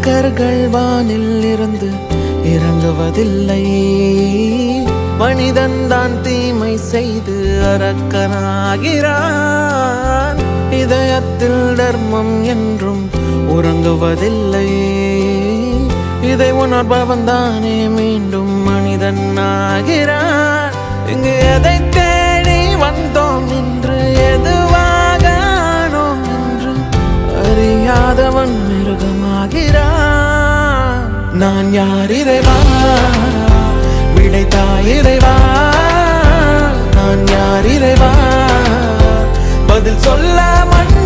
கற்கள் வானில் இருந்து இறங்குவதில்லை. மனிதன் தான் தீமை செய்து அரக்கனாகிறான். இதயத்தில் தர்மம் என்றும் உறங்குவதில்லை. இதை உணர்பவன் தானே மீண்டும் மனிதன் ஆகிறான். இங்கு எதை தேடி வந்தோம் என்று, எதுவாக ஆனோம் என்று அறியாதவன் மிருகமாகிறான். நான் யார் இறைவா, விடைத்தாய் இறைவா. நான் யார் இறைவா, பதில் சொல்ல